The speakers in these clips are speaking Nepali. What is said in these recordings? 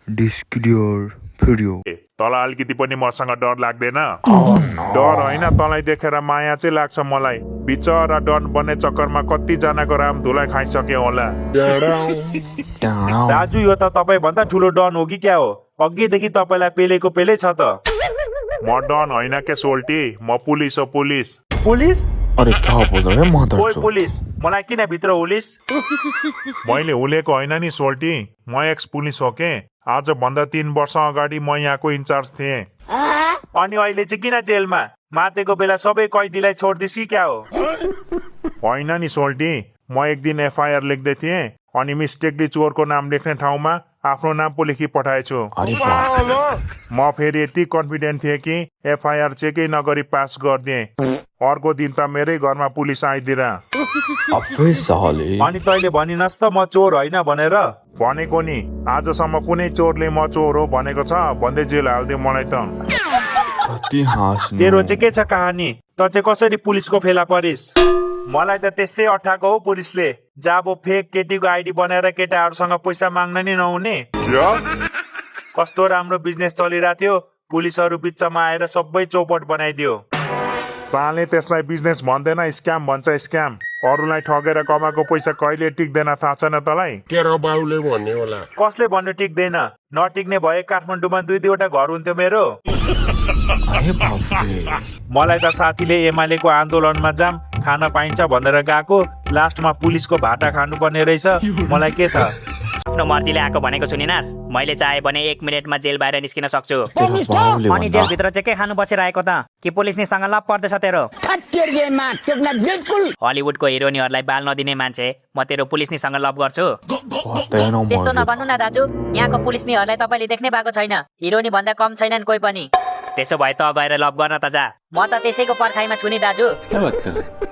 डिस्क्लियर भिडियो तँलाई अलिकति पनि मसँग डर लाग्दैन डर होइन तँलाई देखेर माया चाहिँ लाग्छ मलाई बिचरा डन बन्ने चक्करमा कतिजनाको राम धुलाई खाइसके होला दाजु यो त तपाईँ भन्दा ठुलो डन हो कि क्या हो अघिदेखि तपाईँलाई पेलेको पेले छ त म डन होइन के सोल्टी म पुलिस हो पुलिस पुलिस अरे क्या बोल रहे हैं मदर ओइ पुलिस मलाई किन भित्र उलिस मैले हुलेको होइन नि सोल्टी म एक्स पुलिस हो के आज भन्दा 3 वर्ष अगाडि म यहाँको इन्चार्ज थिएँ अनि अहिले चाहिँ किन जेलमा मातेको बेला सबै कैदीलाई छोड्दिस् कि क्या हो होइन नि सोल्टी म एक दिन एफआईआर लेख्दै थिएँ अनि मिस्टेकली चोरको नाम लेख्ने ठाउँमा आफ्नो नाम पो लेखी पठाएछु अरे बाप म फेरि यति कन्फिडेन्ट थिएँ कि एफआईआर चेकै नगरी पास गरिदिएँ अर्को दिन त मेरै घरमा पुलिस आइदिएर अबे साले अनि तैँले भनिनस् त म चोर होइन भनेर भनेको नि आजसम्म कुनै चोरले म चोर हो भनेको छ भन्दै जेल हाल्दियो मलाई त कति हाँस्नु तेरो चाहिँ के छ कहानी त चाहिँ कसरी पुलिसको फेला परिस् मलाई त त्यसै अठाएको हो पुलिसले जब फेक केटीको आइडी बनाएर केटाहरूसँग पैसा माग्न नि नहुने कस्तो राम्रो बिजनेस चलिरहेको थियो पुलिसहरू बिचमा आएर सबै चौपट बनाइदियो साले त्यसलाई बिजनेस भन्दैन स्क्याम भन्छ स्क्याम अरूलाई ठगेर कमाएको पैसा कहिले टिक्दैन थाहा छैन तँलाई तेरो बाउले भन्ने होला कसले भन्नु टिक्दैन नटिक्ने भए काठमाडौँमा 2-2वटा घर हुन्थ्यो मेरो अरे बाप रे मलाई त साथीले एमालेको आन्दोलनमा जाम खान पाइन्छ भनेर गएको लास्टमा पुलिसको भाटा खानुपर्ने रहेछ मलाई के थाहा आफ्नो मर्जीले आएको भनेको सुनिनास् मैले चाहे भने 1 मिनेटमा जेल बाहिर निस्किन सक्छु तेरो बाउले अनि भन्दा जेलभित्र चाहिँ के खानु बसिरहेको त कि पुलिसनीसँग लप पर्दैछ तेरो हलिउडको हिरोइनहरूलाई बाल नदिने मान्छे म तेरो पुलिसनीसँग लप गर्छु पत्तै न त्यस्तो मर्यो। नभन्नु न दाजु यहाँको पुलिसनीहरूलाई तपाईँले देख्ने भएको छैन हिरोइनी भन्दा कम छैनन् कोही पनि त्यसो भए त गएर लप गर्न त जा म त त्यसैको पर्खाइमा छु नि दाजु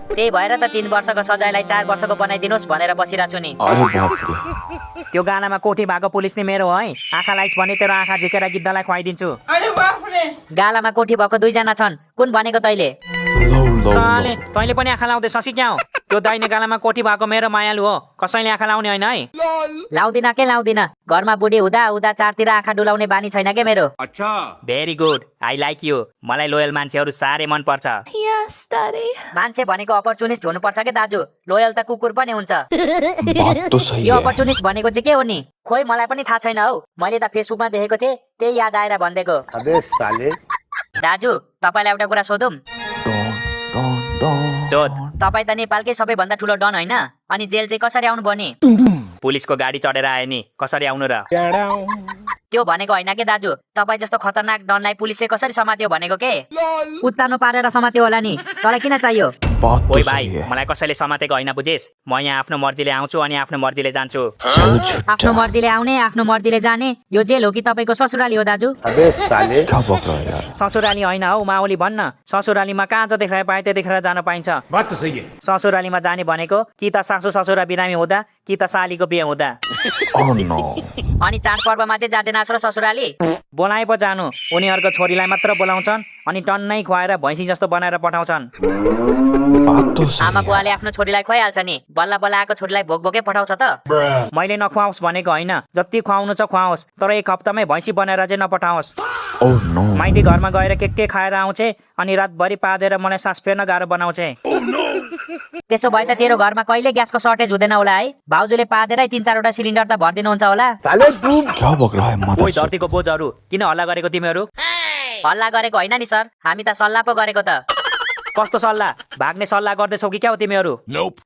त्यही भएर त 3 वर्षको सजायलाई 4 वर्षको बनाइदिनुहोस् भनेर बसिरहेको छु नि अरे बाप रे त्यो गालामा कोठी भएको पुलिस नि मेरो हो है आँखा लाइस भने तेरो आँखा झिकेर गिद्धलाई खुवाइदिन्छु गालामा कोठी भएको 2 जना छन् कुन भनेको तैले लौ लौ साले तैले पनि आँखा लाउँदै ससी क्या हो त्यो दाहिने गालामा कोठी भएको मेरो मायालु हो कसैले आँखा लाउने होइन है लाउँदिन के लाउँदिन घरमा बुढी हुँदा हुँदा चारतिर आँखा डुलाउने बानी छैन के मेरो अच्छा very good I like you मलाई लोयल मान्छेहरू साह्रै मन पर्छ मान्छे भनेको अपर्चुनिस्ट हुनुपर्छ के दाजु लोयल त कुकुर पनि हुन्छ बात तो सही यो है अपर्चुनिस्ट भनेको चाहिँ के हो नि खोइ मलाई पनि थाहा छैन हौ मैले त फेसबुकमा देखेको थिएँ त्यही याद आएर भनिदिएको दाजु तपाईँलाई एउटा कुरा सोधौँ डन डन सोध तपाईँ त नेपालकै सबैभन्दा ठुलो डन होइन अनि जेल चाहिँ कसरी आउनु बनी पुलिसको गाडी चढेर आयो नि कसरी आउनु र त्यो भनेको होइन के दाजु तपाईँ जस्तो खतरनाक डनलाई पुलिसले कसरी समात्यो भनेको के उत्तानो पारेर समात्यो होला नि तँलाई किन चाहियो बात तो ओइ सही भाइ है मलाई कसैले समातेको होइन बुझेस् म यहाँ आफ्नो मर्जीले आउँछु अनि आफ्नो मर्जीले जान्छु चल झुट्टा आफ्नो मर्जीले आउने आफ्नो मर्जीले जाने यो जेल हो कि तपाईँको ससुराली हो दाजु क्या बक रहा है यार ससुराली होइन हौ माओली भन्न ससुरालीमा कहाँ जो देखाए पाए त्यो देखेर जान पाइन्छ बात तो सही है ससुरालीमा जाने भनेको कि त सासू ससुरा बिरामी हुँदा कि त सालीको बिहे हुँदा ओह नो अनि चाडपर्वमा चाहिँ जाँदैनस् र ससुराली बोलाए पो जानु उनीहरूको छोरीलाई मात्र बोलाउँछन् अनि टन्नै खुवाएर भैँसी जस्तो बनाएर पठाउँछन् बात तो सही आमा है बुवाले आफ्नो छोरीलाई खुवाइहाल्छ नि बल्ल बल्ल आएको छोरीलाई भोक भोकै पठाउँछ त मैले नखुवाओस् भनेको होइन जति खुवाउनु छ खुवाओस् तर 1 हप्तामै भैँसी बनाएर चाहिँ नपठाओस् ओह नो माइती घरमा गएर के खाएर आउँछे अनि रातभरि पादेर मलाई सास फेर्न गाह्रो बनाउँछे त्यसो भए त तेरो घरमा कहिले ग्यासको सर्टेज हुँदैन होला है भाउजूले पादेरै 3-4वटा सिलिन्डर त भरिदिनुहुन्छ होला क्या बक रहा है ओइ मदर धरतीको बोजहरू किन हल्ला गरेको तिमीहरू हल्ला गरेको होइन नि सर हामी त सल्लाह पो गरेको त कस्तो सल्लाह भाग्ने सल्लाह गर्दैछौ कि क्या हो तिमीहरू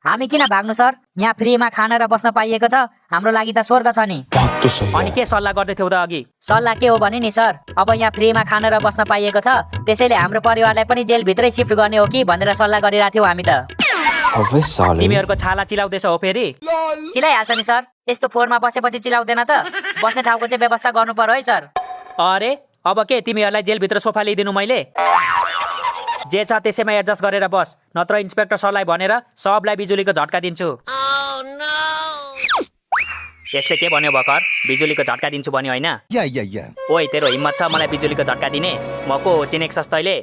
हामी किन भाग्नु सर यहाँ फ्रीमा खाना र बस्न पाइएको छ हाम्रो लागि त स्वर्ग छ नि बात तो सही अनि है के सल्लाह गर्दै थियौ त अघि सल्लाह के हो भने नि सर अब यहाँ फ्रीमा खाना र बस्न पाइएको छ त्यसैले हाम्रो परिवारलाई पनि जेल भित्रै सिफ्ट गर्ने हो कि भनेर सल्लाह गरिरहेको थियौ हामी त अबे साले तिमीहरूको छाला चिलाउँदैछ हो फेरि चिलाइहाल्छ नि सर यस्तो फोहोरमा बसेपछि चिलाउँदैन त बस्ने ठाउँको चाहिँ व्यवस्था गर्नु पर्यो है सर अरे अब के तिमीहरूलाई जेलभित्र सोफा ल्याइदिनु मैले जे छ त्यसैमा एडजस्ट गरेर बस नत्र इन्सपेक्टर सरलाई भनेर सबलाई बिजुलीको झट्का दिन्छु त्यसले के भन्यो भर्खर बिजुलीको झट्का दिन्छु भन्यो होइन ओइ तेरो हिम्मत छ मलाई बिजुलीको झट्का दिने म को हो चिनेक्छस् तैले